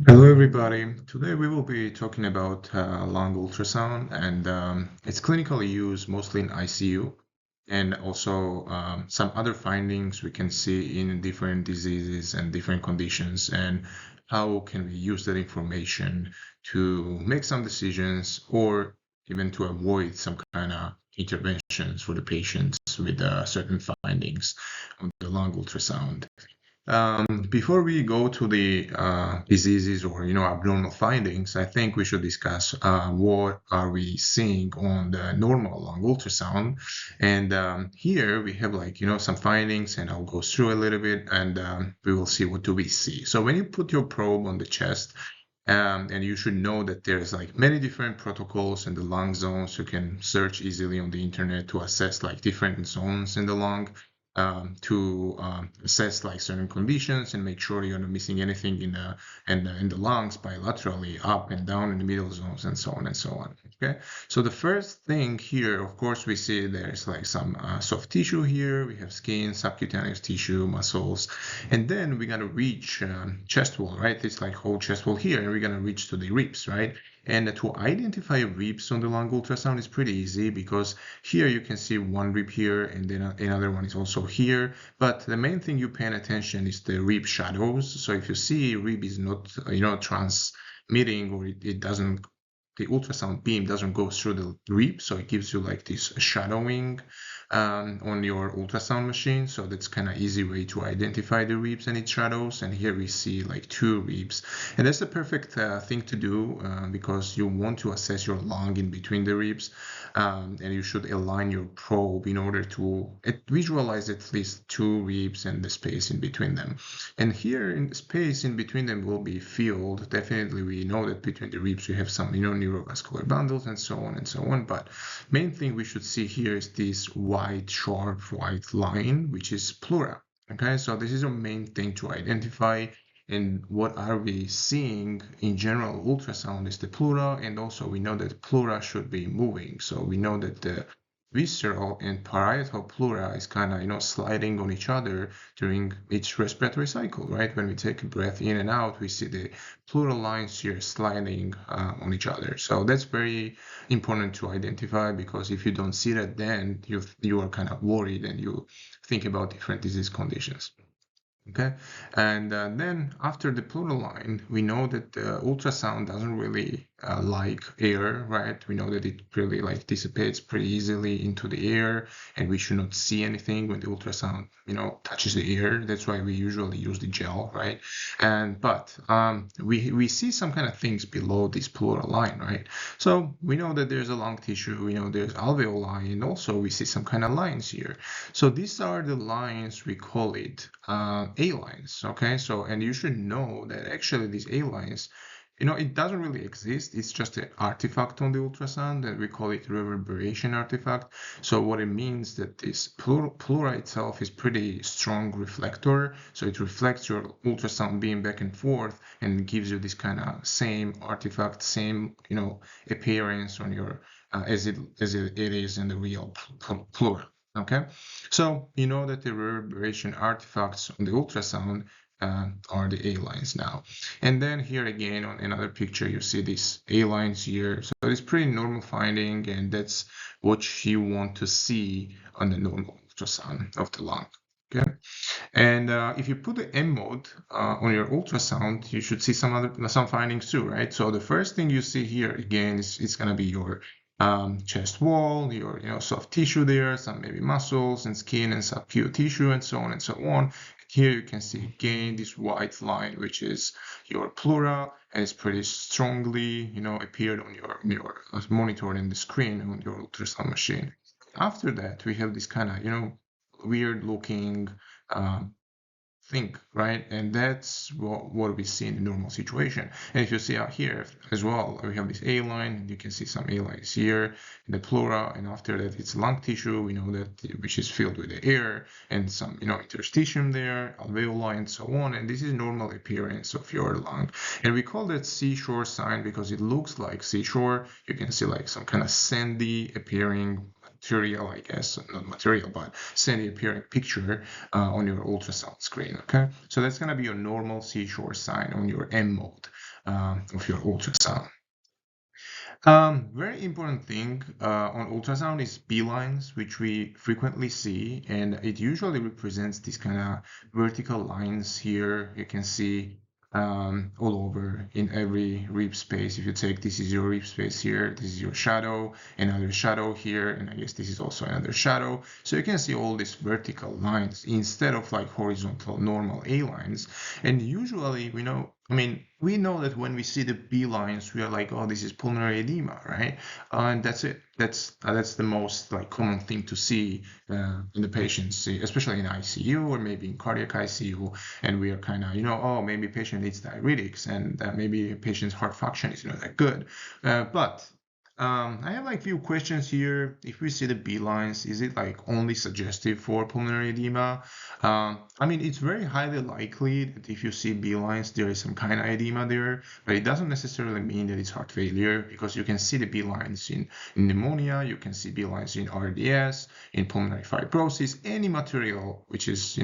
Hello, everybody. Today we will be talking about lung ultrasound, and it's clinically used mostly in ICU, and also some other findings we can see in different diseases and different conditions, and how can we use that information to make some decisions or even to avoid some kind of interventions for the patients with certain findings on the lung ultrasound. Before we go to the diseases or abnormal findings, I think we should discuss what are we seeing on the normal lung ultrasound. And here we have some findings, and I'll go through a little bit, and we will see what do we see. So when you put your probe on the chest, and you should know that there's like many different protocols in the lung zones. You can search easily on the internet to assess like different zones in the lung, to assess like certain conditions and make sure you're not missing anything in the lungs bilaterally, up and down in the middle zones, and so on and so on. Okay, so the first thing here, of course, we see there's like some soft tissue here. We have skin, subcutaneous tissue, muscles, and then we're gonna reach chest wall, right? It's like whole chest wall here, and we're gonna reach to the ribs, right? And to identify ribs on the lung ultrasound is pretty easy, because here you can see one rib here, and then another one is also here. But the main thing you paying attention is the rib shadows. So if you see rib is not, transmitting, or it doesn't, the ultrasound beam doesn't go through the rib, so it gives you like this shadowing on your ultrasound machine. So that's kind of easy way to identify the ribs and its shadows. And here we see like two ribs, and that's the perfect thing to do, because you want to assess your lung in between the ribs, and you should align your probe in order to visualize at least two ribs and the space in between them. And here in the space in between them will be filled. Definitely, we know that between the ribs we have some neurovascular bundles and so on and so on. But main thing we should see here is this white, sharp white line, which is pleura. Okay, so this is a main thing to identify. And what are we seeing in general ultrasound is the pleura, and also we know that pleura should be moving. So we know that the visceral and parietal pleura is kind of sliding on each other during each respiratory cycle, right? When we take a breath in and out, we see the pleural lines here sliding on each other. So that's very important to identify, because if you don't see that, then you are kind of worried and you think about different disease conditions. Okay, and then after the pleural line, we know that the ultrasound doesn't really like air, right? We know that it really like dissipates pretty easily into the air, and we should not see anything when the ultrasound, touches the air. That's why we usually use the gel, right? But we see some kind of things below this pleural line, right? So we know that there's a lung tissue, we know there's alveoli, and also we see some kind of lines here. So these are the lines, we call it A lines, okay? So, and you should know that actually these A lines, it doesn't really exist. It's just an artifact on the ultrasound, and we call it reverberation artifact. So what it means that this pleura itself is pretty strong reflector. So it reflects your ultrasound beam back and forth, and gives you this kind of same artifact, same, appearance on your, as it is in the real pleura. Okay, so you know that the reverberation artifacts on the ultrasound are the A lines now. And then here again on another picture, you see these A lines here. So it's pretty normal finding, and that's what you want to see on the normal ultrasound of the lung. Okay, and if you put the M mode on your ultrasound, you should see some findings too, right? So the first thing you see here again is it's gonna be your chest wall, your soft tissue there, some maybe muscles and skin and subcutaneous tissue, and so on and so on. Here you can see again this white line, which is your pleura, and it's pretty strongly, appeared on your monitor and the screen on your ultrasound machine. After that, we have this kind of, weird looking thing, right? And that's what we see in the normal situation. And if you see out here as well, we have this A line, and you can see some A lines here in the pleura, and after that it's lung tissue, we know that, which is filled with the air, and some interstitium there, alveoli, and so on. And this is normal appearance of your lung, and we call that seashore sign because it looks like seashore. You can see like some kind of sandy appearing material, I guess, not material, but sandy appearing picture on your ultrasound screen. Okay, so that's going to be your normal seashore sign on your M mode. of your ultrasound. Very important thing on ultrasound is B-lines, which we frequently see, and it usually represents these kind of vertical lines here. You can see all over in every rib space. If you take, this is your rib space here, this is your shadow, another shadow here, and I guess this is also another shadow. So you can see all these vertical lines instead of like horizontal normal A lines. And usually we know that when we see the B lines, we are like, oh, this is pulmonary edema, right? And that's it. That's the most like common thing to see in the patients, especially in ICU or maybe in cardiac ICU. And we are kind of, oh, maybe patient needs diuretics, and maybe patient's heart function is not that good. But I have like few questions here. If we see the B lines, is it like only suggestive for pulmonary edema? It's very highly likely that if you see B lines, there is some kind of edema there, but it doesn't necessarily mean that it's heart failure, because you can see the B lines in pneumonia, you can see B lines in RDS, in pulmonary fibrosis, any material which is,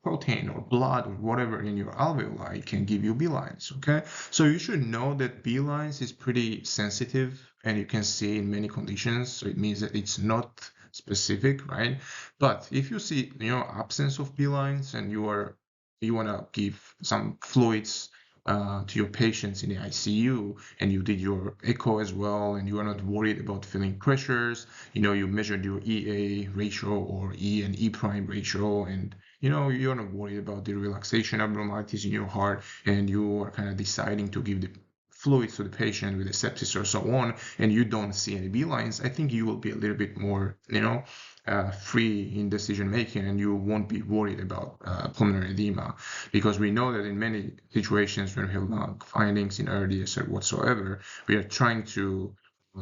protein or blood or whatever in your alveoli can give you B lines, okay? So you should know that B lines is pretty sensitive, and you can see in many conditions, so it means that it's not specific, right? But if you see, absence of B lines, and you want to give some fluids to your patients in the ICU, and you did your echo as well, and you are not worried about feeling pressures, you measured your EA ratio or E and E prime ratio, and you're not worried about the relaxation abnormalities in your heart, and you are kind of deciding to give the fluids to the patient with a sepsis or so on, and you don't see any B lines, I think you will be a little bit more, free in decision making, and you won't be worried about pulmonary edema, because we know that in many situations when we have lung findings in RDS or whatsoever, we are trying to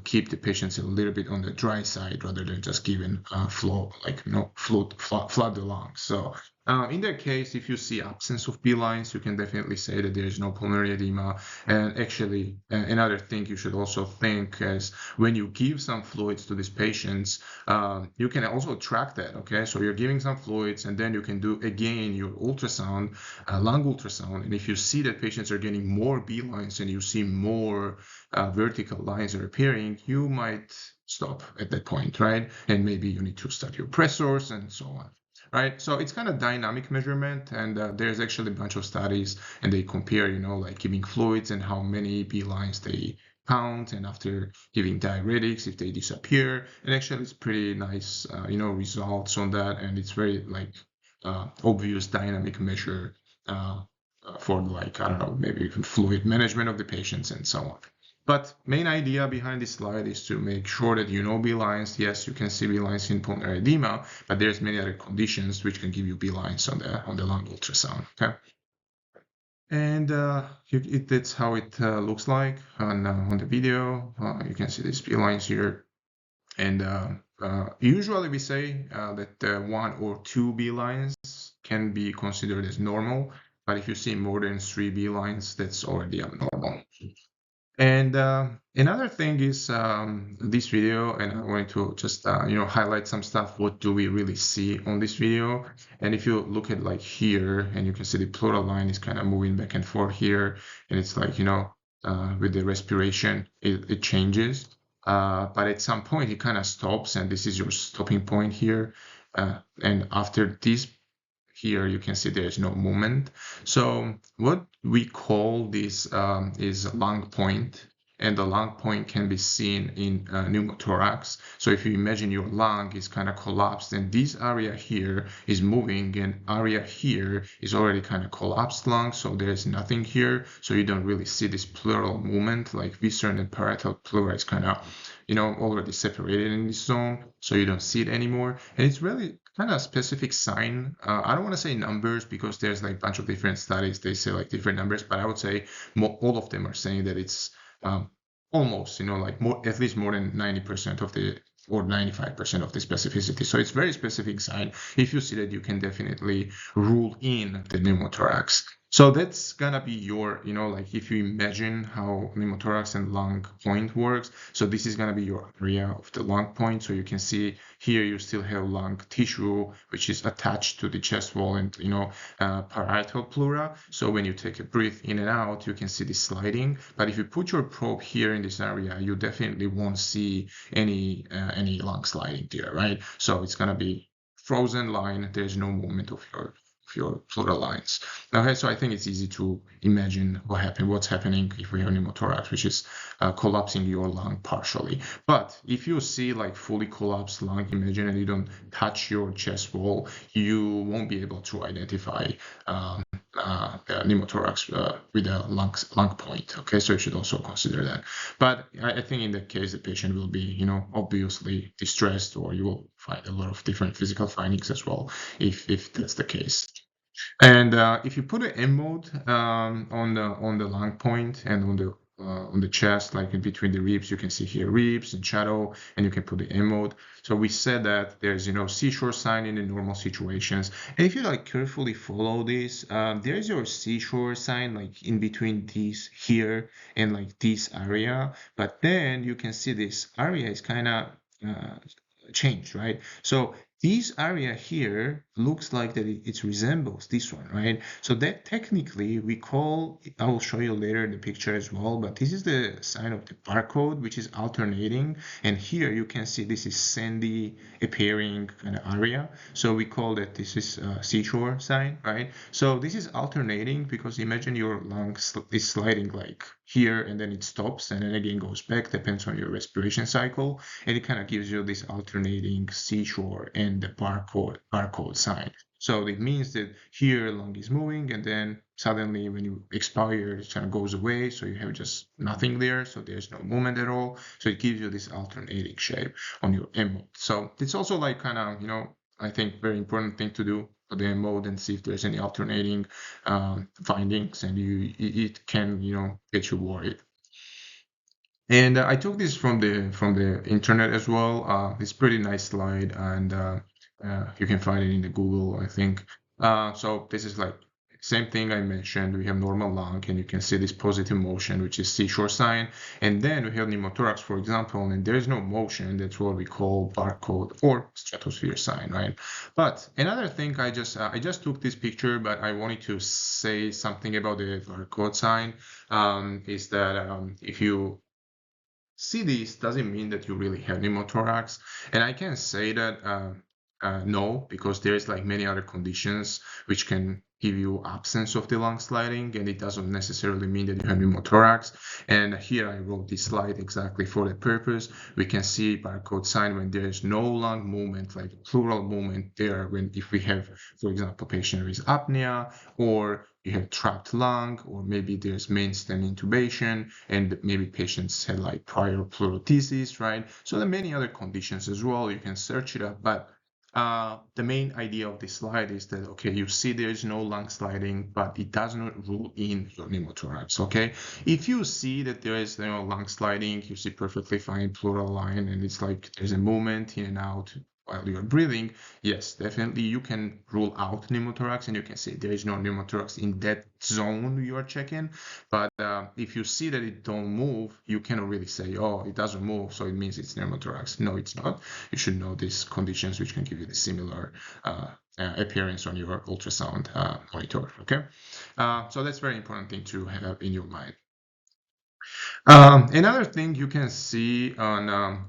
keep the patients a little bit on the dry side rather than just giving flow, like flood the lungs. So in that case, if you see absence of B lines, you can definitely say that there is no pulmonary edema. And actually, another thing you should also think is when you give some fluids to these patients, you can also track that. Okay, so you're giving some fluids, and then you can do again your ultrasound, lung ultrasound, and if you see that patients are getting more B lines and you see more vertical lines are appearing, you might stop at that point, right? And maybe you need to start your pressors and so on, right? So it's kind of dynamic measurement, and there's actually a bunch of studies, and they compare, like giving fluids and how many B lines they count, and after giving diuretics, if they disappear. And actually, it's pretty nice, results on that, and it's very like obvious dynamic measure for like, I don't know, maybe even fluid management of the patients and so on. But main idea behind this slide is to make sure that you know B lines. Yes, you can see B lines in pulmonary edema, but there's many other conditions which can give you B lines on the lung ultrasound. Okay, and that's how it looks like on the video. You can see these B lines here, and usually we say that 1 or 2 B lines can be considered as normal, but if you see more than 3 B lines, that's already abnormal. And another thing is this video, and I wanted to just highlight some stuff. What do we really see on this video? And if you look at like here, and you can see the pleural line is kind of moving back and forth here, and it's like with the respiration it changes, but at some point it kind of stops, and this is your stopping point here, and after this here you can see there's no movement. So what we call this is lung point, and the lung point can be seen in pneumothorax. So if you imagine your lung is kind of collapsed, and this area here is moving, and area here is already kind of collapsed lung, so there's nothing here, so you don't really see this pleural movement, like visceral and parietal pleura is kind of already separated in this zone, so you don't see it anymore. And it's really kind of specific sign. I don't want to say numbers, because there's like a bunch of different studies, they say like different numbers, but I would say all of them are saying that it's almost like at least more than 90% of the, or 95% of the specificity. So it's very specific sign. If you see that, you can definitely rule in the pneumothorax. So that's gonna be your, like if you imagine how pneumothorax and lung point works. So this is gonna be your area of the lung point. So you can see here you still have lung tissue, which is attached to the chest wall and, parietal pleura. So when you take a breath in and out, you can see the sliding. But if you put your probe here in this area, you definitely won't see any lung sliding there, right? So it's gonna be frozen line. There's no movement of your pleural lines. Okay, so I think it's easy to imagine what's happening if we have pneumothorax, which is collapsing your lung partially. But if you see like fully collapsed lung, imagine, and you don't touch your chest wall, you won't be able to identify pneumothorax with a lung point. Okay, so you should also consider that. But I think in that case, the patient will be, obviously distressed, or you will find a lot of different physical findings as well, if that's the case. And if you put an M mode on the lung point and on the chest, like in between the ribs, you can see here ribs and shadow, and you can put the M mode. So we said that there's seashore sign in the normal situations, and if you like carefully follow this, there's your seashore sign like in between these here and like this area, but then you can see this area is kind of changed, right? So this area here looks like that it resembles this one, right? So that technically we call, I will show you later in the picture as well, but this is the sign of the barcode, which is alternating. And here you can see this is sandy appearing kind of area. So we call that this is seashore sign, right? So this is alternating because imagine your lung is sliding like here and then it stops and then again goes back, depends on your respiration cycle. And it kind of gives you this alternating seashore and the barcode sign. So it means that here lung is moving and then suddenly when you expire, it kind of goes away. So you have just nothing there. So there's no movement at all. So it gives you this alternating shape on your M mode. So it's also like kind of, I think very important thing to do for the M mode and see if there's any alternating findings, and it can, get you worried. And I took this from the internet as well. It's pretty nice slide, and you can find it in the Google, I think. So this is like same thing I mentioned. We have normal lung, and you can see this positive motion, which is seashore sign. And then we have pneumothorax, for example, and there is no motion. That's what we call barcode or stratosphere sign, right? But another thing, I just took this picture, but I wanted to say something about the barcode sign. Is that if you see this doesn't mean that you really have pneumothorax, and I can say that no, because there's like many other conditions which can give you absence of the lung sliding, and it doesn't necessarily mean that you have pneumothorax. And here I wrote this slide exactly for that purpose. We can see barcode sign when there is no lung movement, like pleural movement there, when if we have, for example, patient with apnea, or you have trapped lung, or maybe there's mainstem intubation, and maybe patients had like prior pleurothesis, right? So there are many other conditions as well. You can search it up, but the main idea of this slide is that, okay, you see there's no lung sliding, but it does not rule in your pneumothorax, okay? If you see that there is lung sliding, you see perfectly fine pleural line, and it's like there's a movement in and out while you're breathing, yes, definitely you can rule out pneumothorax, and you can say there is no pneumothorax in that zone you are checking. But if you see that it don't move, you cannot really say, oh, it doesn't move, so it means it's pneumothorax. No, it's not. You should know these conditions, which can give you the similar appearance on your ultrasound monitor. Okay, so that's a very important thing to have in your mind. Another thing you can see on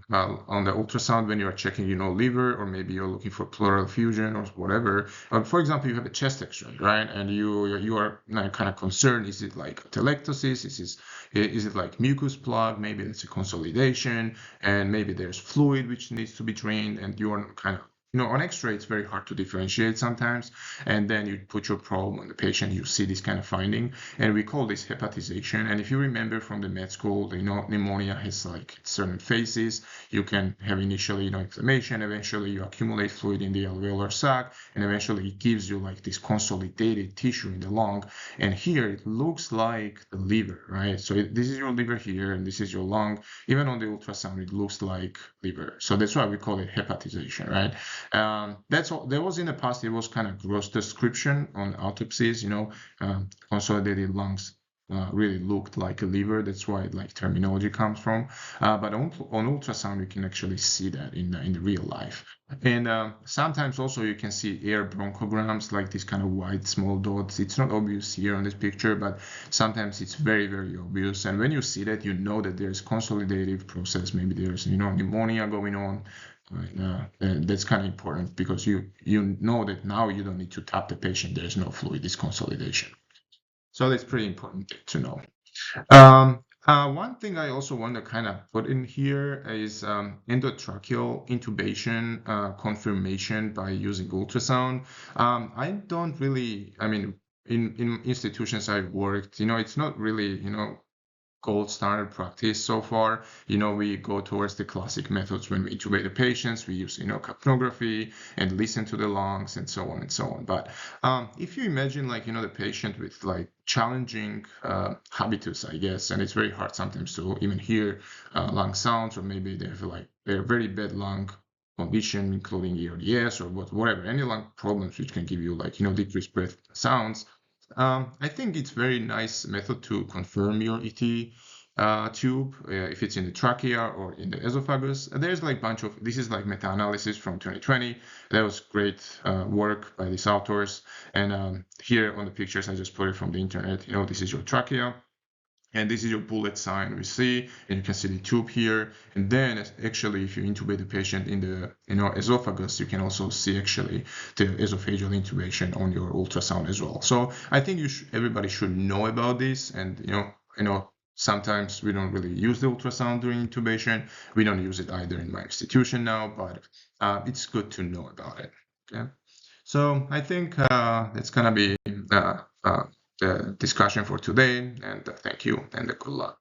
the ultrasound when you are checking, liver, or maybe you're looking for pleural effusion or whatever. For example, you have a chest X-ray, right? And you are kind of concerned: is it like atelectasis? Is it like mucus plug? Maybe it's a consolidation, and maybe there's fluid which needs to be drained, and you are kind of on X-ray, it's very hard to differentiate sometimes. And then you put your probe on the patient, you see this kind of finding, and we call this hepatization. And if you remember from the med school, pneumonia has like certain phases. You can have initially, inflammation, eventually you accumulate fluid in the alveolar sac, and eventually it gives you like this consolidated tissue in the lung. And here it looks like the liver, right? So this is your liver here, and this is your lung. Even on the ultrasound, it looks like liver. So that's why we call it hepatization, right? That's all. There was in the past, it was kind of gross description on autopsies, consolidated lungs really looked like a liver. That's why like terminology comes from. But on ultrasound, you can actually see that in the real life. And sometimes also you can see air bronchograms, like these kind of white small dots. It's not obvious here on this picture, but sometimes it's very, very obvious. And when you see that, you know that there's consolidative process. Maybe there's pneumonia going on. And that's kind of important because you know that now you don't need to tap the patient. There's no fluid, it's consolidation. So that's pretty important to know. One thing I also want to kind of put in here is endotracheal intubation confirmation by using ultrasound. I don't really, I mean, in institutions I've worked, it's not really, gold standard practice so far. We go towards the classic methods when we intubate the patients. We use, capnography and listen to the lungs and so on and so on. But if you imagine like, the patient with like challenging habitus, I guess, and it's very hard sometimes to even hear lung sounds, or maybe they have like a very bad lung condition, including ERDS or whatever, any lung problems which can give you like, decreased breath sounds. I think it's very nice method to confirm your ET tube, if it's in the trachea or in the esophagus. There's like this is like meta-analysis from 2020. That was great work by these authors. And here on the pictures, I just put it from the internet. This is your trachea. And this is your bullet sign we see, and you can see the tube here. And then actually, if you intubate the patient in the esophagus, you can also see actually the esophageal intubation on your ultrasound as well. So I think everybody should know about this. And sometimes we don't really use the ultrasound during intubation. We don't use it either in my institution now, but it's good to know about it. Okay. So I think that's gonna be the discussion for today, and thank you and good luck.